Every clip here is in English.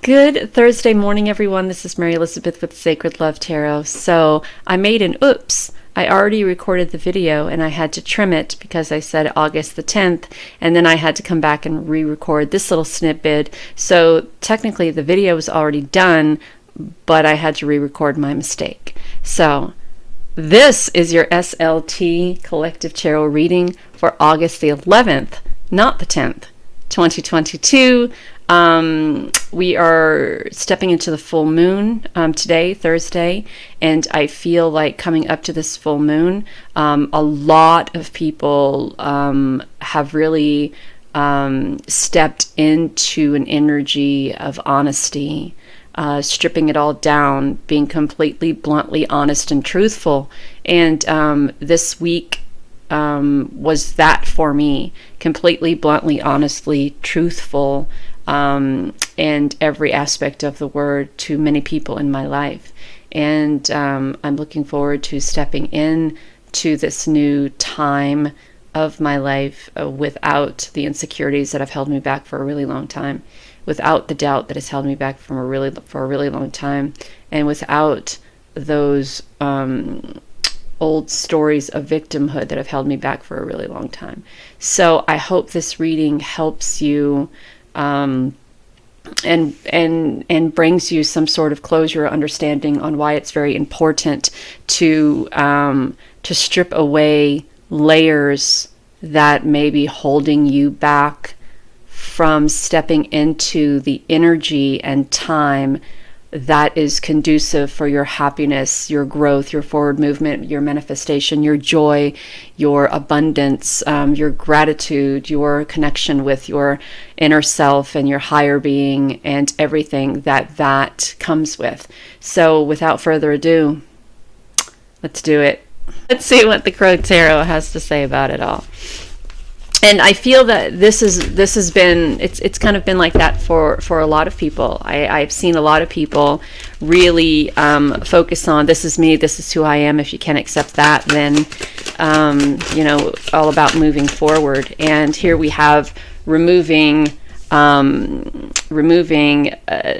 Good Thursday morning, everyone. This is Mary Elizabeth with Sacred Love Tarot. So I made an oops. I already recorded the video and I had to trim it because I said August the 10th, and then I had to come back and re-record this little snippet. So technically the video was already done, but I had to re-record my mistake. So this is your SLT Collective Tarot reading for August the 11th, not the 10th, 2022. We are stepping into the full moon today, Thursday, and I feel like coming up to this full moon, a lot of people have really stepped into an energy of honesty, stripping it all down, being completely bluntly honest and truthful. And this week was that for me, completely bluntly, honestly, truthful, and every aspect of the word to many people in my life. And I'm looking forward to stepping in to this new time of my life without the insecurities that have held me back for a really long time, without the doubt that has held me back for a really long time, and without those old stories of victimhood that have held me back for a really long time. So I hope this reading helps you and brings you some sort of closure or understanding on why it's very important to strip away layers that may be holding you back from stepping into the energy and time that is conducive for your happiness, your growth, your forward movement, your manifestation, your joy, your abundance, your gratitude, your connection with your inner self and your higher being, and everything that comes with. So without further ado, let's do it. Let's see what the Crow Tarot has to say about it all. And I feel that this has been, it's kind of been like that for a lot of people. I've seen a lot of people really focus on, this is me, this is who I am. If you can't accept that, then all about moving forward. And here we have removing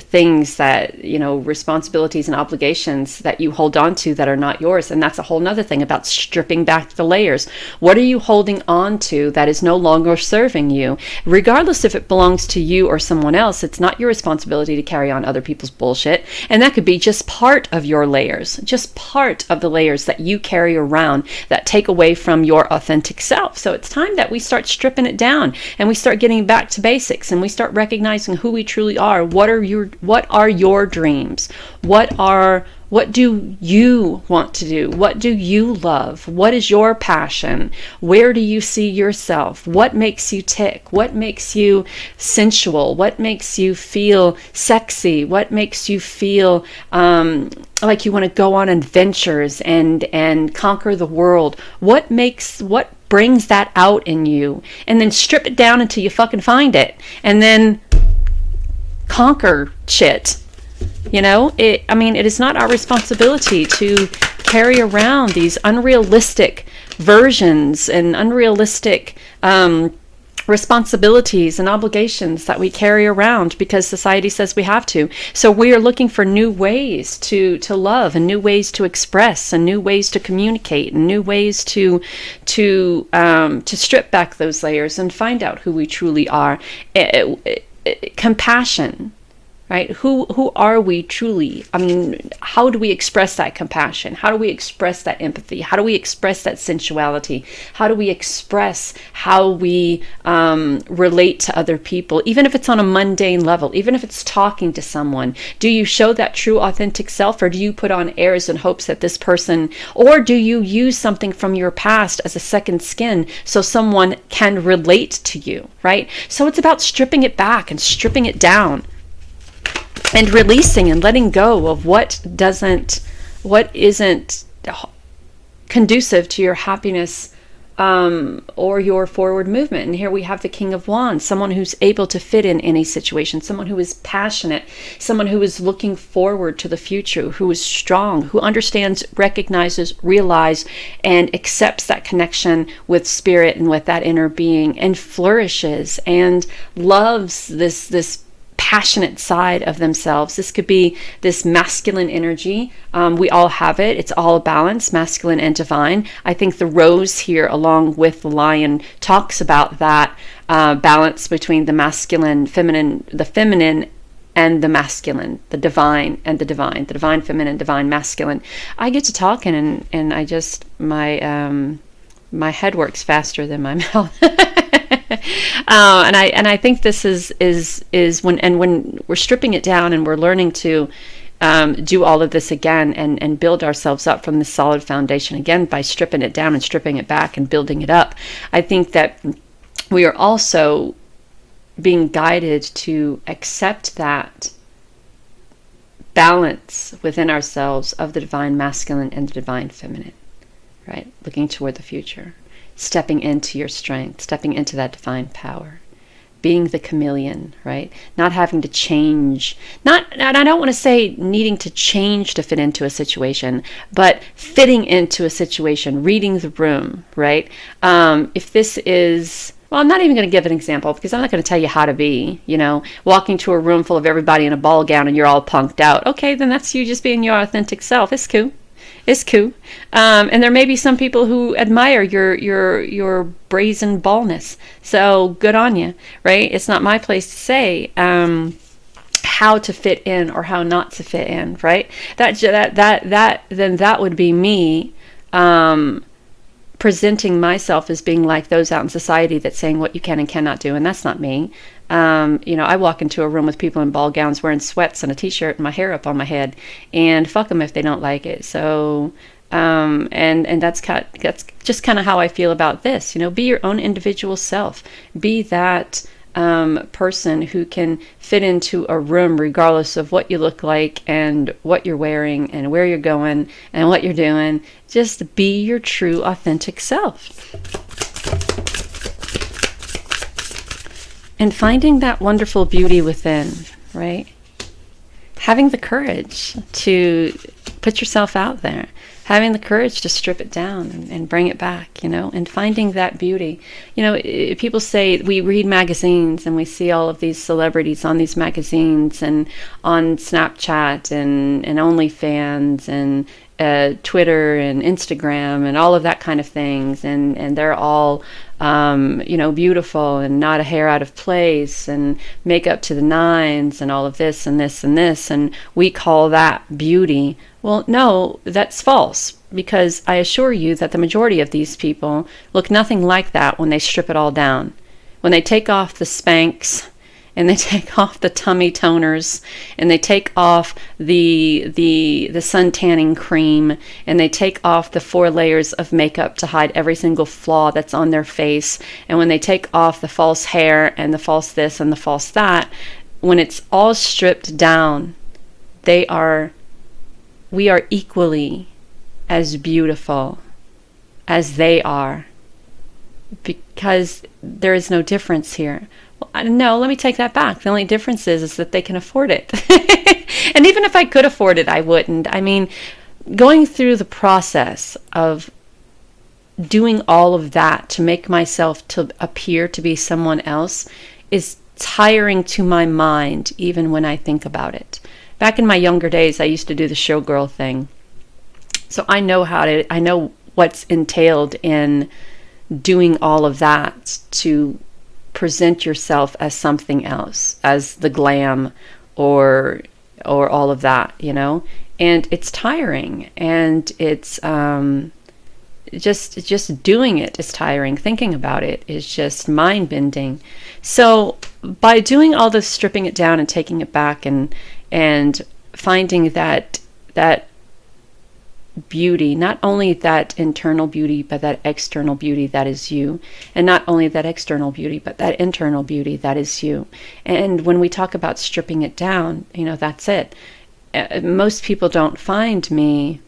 things that, responsibilities and obligations that you hold on to that are not yours. And that's a whole nother thing about stripping back the layers. What are you holding on to that is no longer serving you? Regardless if it belongs to you or someone else, it's not your responsibility to carry on other people's bullshit. And that could be just part of your layers, just part of the layers that you carry around that take away from your authentic self. So it's time that we start stripping it down and we start getting back to basics, and we start recognizing who we truly are. What are your dreams? What do you want to do? What do you love? What is your passion? Where do you see yourself? What makes you tick? What makes you sensual? What makes you feel sexy? What makes you feel like you want to go on adventures and conquer the world? What brings that out in you? And then strip it down until you fucking find it, and then conquer shit. It is not our responsibility to carry around these unrealistic versions and unrealistic responsibilities and obligations that we carry around because society says we have to. So we are looking for new ways to love, and new ways to express, and new ways to communicate, and new ways to strip back those layers and find out who we truly are. Compassion. Right? Who are we truly? How do we express that compassion? How do we express that empathy? How do we express that sensuality? How do we express how we relate to other people, even if it's on a mundane level, even if it's talking to someone? Do you show that true authentic self, or do you put on airs in hopes that this person, or do you use something from your past as a second skin so someone can relate to you, right? So it's about stripping it back and stripping it down, and releasing and letting go of what isn't conducive to your happiness or your forward movement. And here we have the King of Wands, someone who's able to fit in any situation, someone who is passionate, someone who is looking forward to the future, who is strong, who understands, recognizes, realizes, and accepts that connection with spirit and with that inner being, and flourishes and loves this passionate side of themselves. This could be this masculine energy. We all have it. It's all a balance, masculine and divine. I think the rose here, along with the lion, talks about that balance between the masculine, feminine, the feminine and the masculine, the divine and the divine feminine, divine masculine. I get to talking, and I just, my head works faster than my mouth. And I think this is when we're stripping it down and we're learning to do all of this again and build ourselves up from this solid foundation again by stripping it down and stripping it back and building it up. I think that we are also being guided to accept that balance within ourselves of the divine masculine and the divine feminine, right? Looking toward the future, stepping into your strength, stepping into that divine power, being the chameleon, right? Not having to change, and I don't want to say needing to change to fit into a situation, but fitting into a situation, reading the room, right? If this is, well, I'm not even going to give an example because I'm not going to tell you how to be, walking to a room full of everybody in a ball gown and you're all punked out. Okay, then that's you just being your authentic self. It's cool. It's cool. And there may be some people who admire your brazen ballness. So good on you, right? It's not my place to say how to fit in or how not to fit in, right? That would be me presenting myself as being like those out in society that's saying what you can and cannot do, and that's not me. I walk into a room with people in ball gowns wearing sweats and a t-shirt and my hair up on my head, and fuck them if they don't like it. So and that's just kind of how I feel about this. Be your own individual self. Be that person who can fit into a room regardless of what you look like and what you're wearing and where you're going and what you're doing. Just be your true authentic self. And finding that wonderful beauty within, right? Having the courage to put yourself out there. Having the courage to strip it down and bring it back, and finding that beauty. People say we read magazines and we see all of these celebrities on these magazines and on Snapchat and OnlyFans and Twitter and Instagram and all of that kind of things, and they're all beautiful and not a hair out of place and makeup to the nines and all of this and this and this, and we call that beauty. Well, no, that's false, because I assure you that the majority of these people look nothing like that when they strip it all down. When they take off the Spanx and they take off the tummy toners and they take off the sun tanning cream and they take off the 4 layers of makeup to hide every single flaw that's on their face, and when they take off the false hair and the false this and the false that, when it's all stripped down, we are equally as beautiful as they are, because there is no difference here. Well, no, let me take that back. The only difference is that they can afford it. And even if I could afford it, I wouldn't. I mean, going through the process of doing all of that to make myself to appear to be someone else is tiring to my mind, even when I think about it. Back in my younger days, I used to do the showgirl thing. So I know what's entailed in doing all of that to present yourself as something else, as the glam or all of that, and it's tiring, and it's just doing it is tiring. Thinking about it is just mind-bending. So by doing all this, stripping it down and taking it back and finding that beauty, not only that internal beauty, but that external beauty that is you, and not only that external beauty, but that internal beauty that is you. And when we talk about stripping it down, that's it. Most people don't find me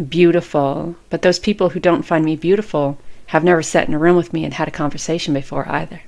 beautiful, but those people who don't find me beautiful have never sat in a room with me and had a conversation before either.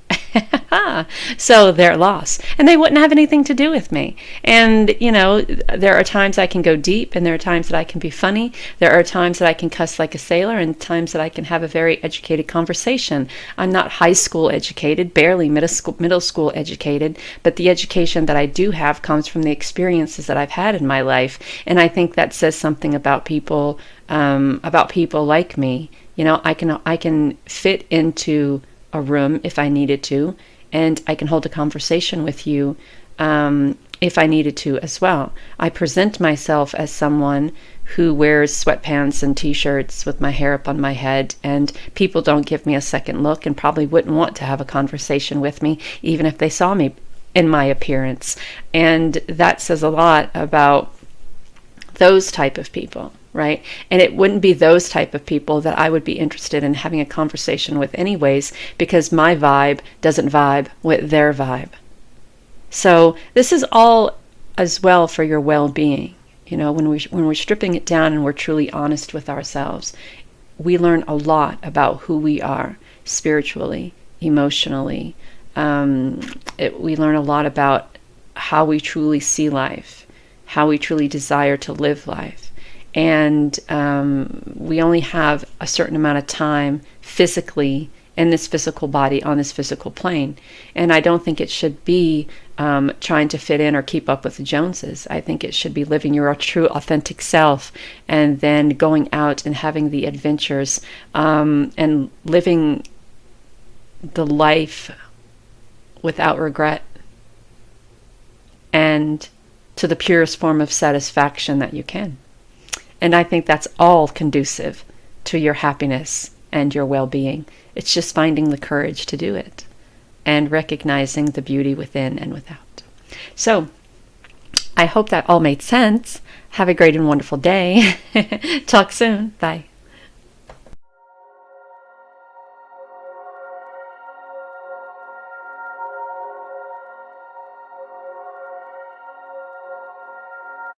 So they're lost. And they wouldn't have anything to do with me. And, you know, there are times I can go deep, and there are times that I can be funny. There are times that I can cuss like a sailor, and times that I can have a very educated conversation. I'm not high school educated, barely middle school educated, but the education that I do have comes from the experiences that I've had in my life. And I think that says something about people like me. You know, I can fit into a room if I needed to, and I can hold a conversation with you if I needed to as well. I present myself as someone who wears sweatpants and t-shirts with my hair up on my head, and people don't give me a second look and probably wouldn't want to have a conversation with me even if they saw me in my appearance. And that says a lot about those type of people, right? And it wouldn't be those type of people that I would be interested in having a conversation with anyways, because my vibe doesn't vibe with their vibe. So this is all as well for your well-being. You know, when we're stripping it down and we're truly honest with ourselves, we learn a lot about who we are spiritually, emotionally. We learn a lot about how we truly see life, how we truly desire to live life. And we only have a certain amount of time physically in this physical body, on this physical plane. And I don't think it should be trying to fit in or keep up with the Joneses. I think it should be living your true, authentic self, and then going out and having the adventures and living the life without regret and to the purest form of satisfaction that you can. And I think that's all conducive to your happiness and your well-being. It's just finding the courage to do it and recognizing the beauty within and without. So I hope that all made sense. Have a great and wonderful day. Talk soon. Bye.